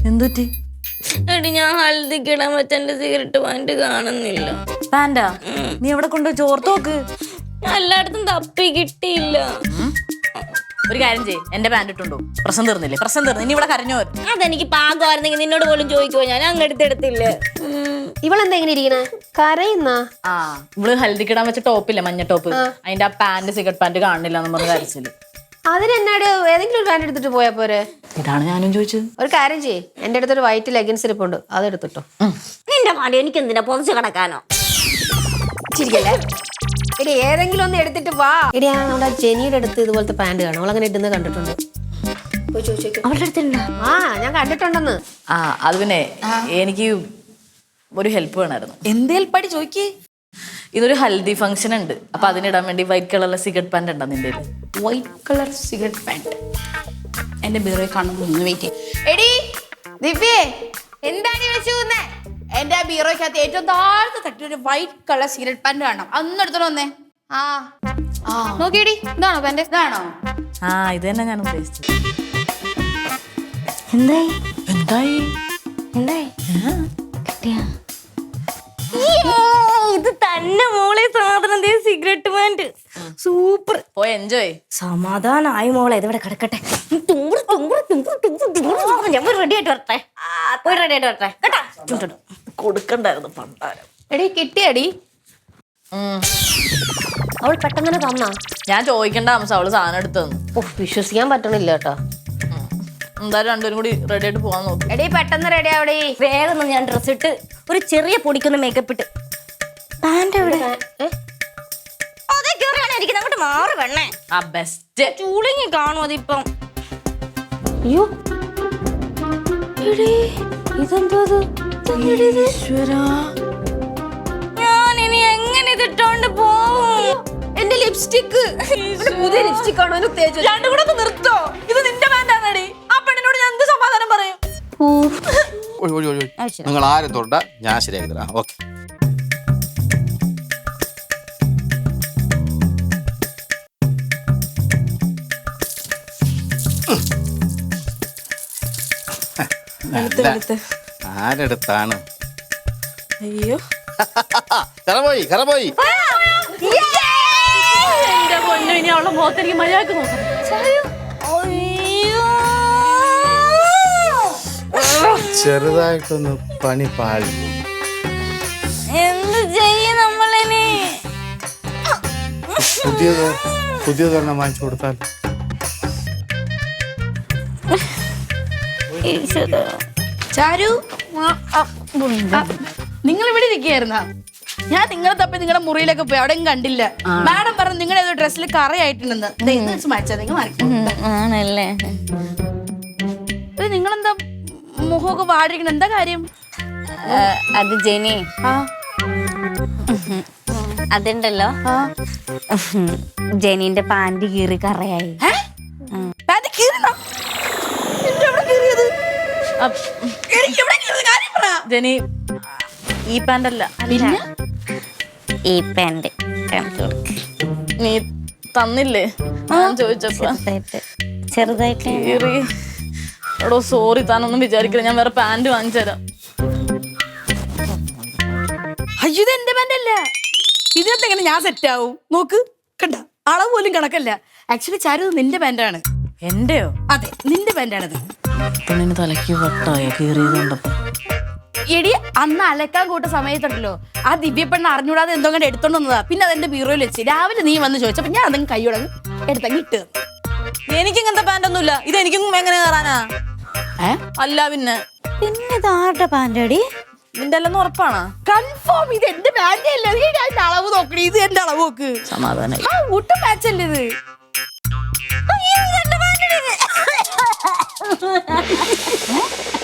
എന്തുറ്റി? എടി ഞാൻ ഹൽദിക്കിടാൻ വെച്ച എന്റെ സിഗരറ്റ് പാൻറ് കാണുന്നില്ല. പാൻറ്റാ? നീ എവിടെ കൊണ്ടുപോയി ചോർത്ത് നോക്ക്. ഞാൻ എല്ലായിടത്തും തപ്പി കിട്ടിയില്ല. ഒരു കാര്യം ചെയ്യ്, എന്റെ പാൻറ് ഇട്ടുണ്ടോ? പ്രശ്നം തീർന്നില്ലേ? പ്രശ്നം തീർന്നു. ഇനി ഇവിടെ കരഞ്ഞോ? അതെനിക്ക് പാകമായിരുന്നെങ്കിൽ നിന്നോട് പോലും ചോദിക്കുവോ? ഞാൻ അങ്ങെടുത്തെടുത്തില്ല. ഇവളെന്താ ഇങ്ങനെ ഇരിക്കണേ? കരയുന്ന? ആ, ഇവള് ഹൽദിക്കിടാൻ വെച്ച ടോപ്പില്ലേ, മഞ്ഞ ടോപ്പ്, അതിന്റെ ആ പാന്റ് സിഗരറ്റ് പാൻറ് കാണില്ല എന്ന് പറഞ്ഞ് കരച്ചില്. അതിനെന്നാട് ഏതെങ്കിലും ഒരു പാൻറ് എടുത്തിട്ട് പോയാ പോരെ? ഇതാണ് ഞാനും ചോദിച്ചത്. ഒരു കാര്യം ചെയ്യ്, എന്റെ അടുത്തൊരു വൈറ്റ് ലെഗിൻസ് ഇരിപ്പുണ്ട്, അതെടുത്തിട്ടോ. നിന്റെ പാടി എനിക്ക് എന്തിനാ പൊതിച്ച് കിടക്കാനോ? ചിരിക്കല്ലേ? എടി ഏതെങ്കിലും ഒന്ന് എടുത്തിട്ട് വാ. എടി നമ്മുടെ ജെനിയുടെ അടുത്ത് ഇതുപോലത്തെ പാൻറ് കാണും, അവളങ്ങനെ ഇടുന്നത് കണ്ടിട്ടുണ്ട്. അവളുടെ അടുത്തുണ്ടോ? ആ, ഞാൻ കണ്ടിട്ടുണ്ടെന്ന്. ആ, അത് പിന്നെ എനിക്ക് ഒരു ഹെൽപ്പ് വേണമായിരുന്നു. എന്ത് ഹെൽപ്പാടി ചോദിക്കേ? ഇതൊരു ഹൽദി ഫംഗ്ഷൻ ഉണ്ട്, അപ്പൊ അതിനിടാൻ വേണ്ടി വൈറ്റ് കളറിലെ സിഗരറ്റ് പാൻറ് ഉണ്ടോ നിന്റെ? വൈറ്റ് കളർ സിഗരറ്റ് പാൻറ് എന്റെ ബീറോയിൽ കാണുമ്പോൾ ഒന്ന് വെയിറ്റ്. എടി ദിവ്യേ, എന്താണ് വെച്ചു? എന്റെ ആ ബീറോയ്ക്കകത്ത് ഏറ്റവും താഴത്തെ തട്ടി ഒരു വൈറ്റ് കളർ സിഗരറ്റ് പാൻറ് കാണണം. അതൊന്നും എടുത്തോണ്ട് വന്നേ. ആ ആ നോക്കിയടി, ഇതാണോ പാൻറ്? ഇതാണോ? ആ, ഇത് തന്നെ ഞാൻ ഉദ്ദേശിച്ചത്. എന്തായി എന്തായി? എന്തായി? കിട്ടിയാ? ഇത് തന്നെ മോളെ സാധനം, സിഗരറ്റ് പാൻറ് സൂപ്പർ. പോയി എൻജോയ്. സമാധാനായി മോളെ, ഇതിവിടെ കിടക്കട്ടെ. ഞാൻ റെഡി ആയിട്ട് വരട്ടെ, പോയി റെഡി ആയിട്ട് വരട്ടെ കേട്ടാ. കൊടുക്കണ്ടായിരുന്നു പണ്ടാരം. എടി കിട്ടിയടി? അവൾ പെട്ടെന്ന് തന്നാ? ഞാൻ ചോദിക്കണ്ട അംശം, അവള് സാധനം എടുത്തു തന്നു. ഓ, വിശ്വസിക്കാൻ പറ്റണില്ല കേട്ടോ. എന്തായാലും രണ്ടുപേരും കൂടി റെഡി ആയിട്ട് പോവാൻ നോക്കും. എടി പെട്ടെന്ന് റെഡി ആവടി. വേഗം ഞാൻ ഡ്രസ് ഇട്ട് ഒരു ചെറിയ പൊടിക്കുന്ന മേക്കപ്പ് ഇട്ട് പാൻറ് എവിടെ? അതേ കേറിയാണ് ഇരിക്കുന്നത്, അങ്ങോട്ട് മാറി വേണേ. ആ ബെസ്റ്റ്. ചൂളിങ്ങി കാണും അതിപ്പം. അയ്യോ ഇതെന്തോ? ഞാൻ ഇനി എങ്ങനെ ഇതിട്ടോണ്ട് പോവും? എന്റെ ലിപ്സ്റ്റിക്, പുതിയ ലിപ്സ്റ്റിക് ആണോ തേച്ചു? രണ്ടും കൂടെ ഒന്ന് നിർത്തോ? ഇത് നിന്റെ പാൻറ്റാണടി. ആ പെണ്ണിനോട് ഞാൻ എന്ത് സമാധാനം പറയും? നിങ്ങൾ ആരും തൊണ്ട, ഞാൻ ശരിയാക്കി തരാം. ഓക്കെ. ആരെടുത്താണ്? അയ്യോ, കറപോയി കറപോയി. എന്റെ പൊന്നു, ഇനി അവളുടെ മുഖത്തേക്ക് മര്യാദക്ക് നോക്കാം. ചെറുതായിട്ടൊന്ന് പണി പാടി. എന്ത് ചെയ്യും നമ്മളിനി? പുതിയതൊരെണ്ണം വാങ്ങിച്ചു കൊടുത്താൽ? ചാരു, നിങ്ങൾ ഇവിടെ ഇരിക്കുകയായിരുന്ന? ഞാൻ നിങ്ങളെ തപ്പി നിങ്ങളുടെ മുറിയിലൊക്കെ പോയി, അവിടെ കണ്ടില്ല. മാഡം പറഞ്ഞു നിങ്ങളുടെ ഏതോ ഡ്രസ്സിൽ കറയായിട്ടുണ്ടെന്ന്. ആണല്ലേ? നിങ്ങളെന്താ മുഖമൊക്കെ വാടിയിരിക്കണം? എന്താ കാര്യം? അത് ജെനി, ആ അതുണ്ടല്ലോ, ജെനീന്റെ പാൻറ് കീറി കറയായി. ജെനി, ഈ പാൻറ് അല്ല, ഈ പാൻറ് നീ തന്നില്ലേ ഞാൻ ചോദിച്ചപ്പോ? ചെറുതായിട്ട്. എടോ സോറി, താനൊന്നും വിചാരിക്കില്ല, ഞാൻ വേറെ പാൻറ് വാങ്ങിച്ചു തരാം. അയ്യോ, ഇത് എന്റെ പാൻറ് അല്ല. ഇതിനകത്ത് എങ്ങനെ ഞാൻ സെറ്റ് ആവും? നോക്ക്, കണ്ട അളവ് പോലും കണക്കല്ല. ആക്ച്വലി ചാരു, നിന്റെ പാൻറാണ്. എന്റെയോ? അതെ, നിന്റെ പാൻറാണത്. പെണ്ണിന് തലയ്ക്ക് വട്ടായ കീറിയത് കണ്ടപ്പോ. എടി, അന്ന് അലക്കാൻ കൂട്ട സമയത്തുണ്ടല്ലോ, ആ ദിവ്യപ്പെണ്ണ അറിഞ്ഞൂടാതെ എന്തോ കണ്ട് എടുത്തോണ്ട് വന്നതാ. പിന്നെ അതെന്റെ ബീറോയിൽ വെച്ച് രാവിലെ നീ വന്ന് ചോദിച്ചപ്പോ ഞാൻ അതങ്ങ് കൈയോടങ്ങ് എടുത്തങ്ങ് ഇട്ട്. എനിക്ക് ഇങ്ങനത്തെ പാൻറ് ഒന്നുമില്ല. ഇത് എനിക്കും എങ്ങനെ കയറാനാ? അല്ല പിന്നെ ഇത് ആരുടെ പാൻറടി? നിന്റെ അല്ലെന്ന് ഉറപ്പാണോ? കൺഫേം, ഇത് എന്റെ പാൻറ് അല്ല. അതിന്റെ അളവ് നോക്കണേ, ഇത് എന്റെ അളവ് നോക്ക്. സമാധാനം. ആ ഒട്ടും മാച്ച് അല്ലേ ഇത്?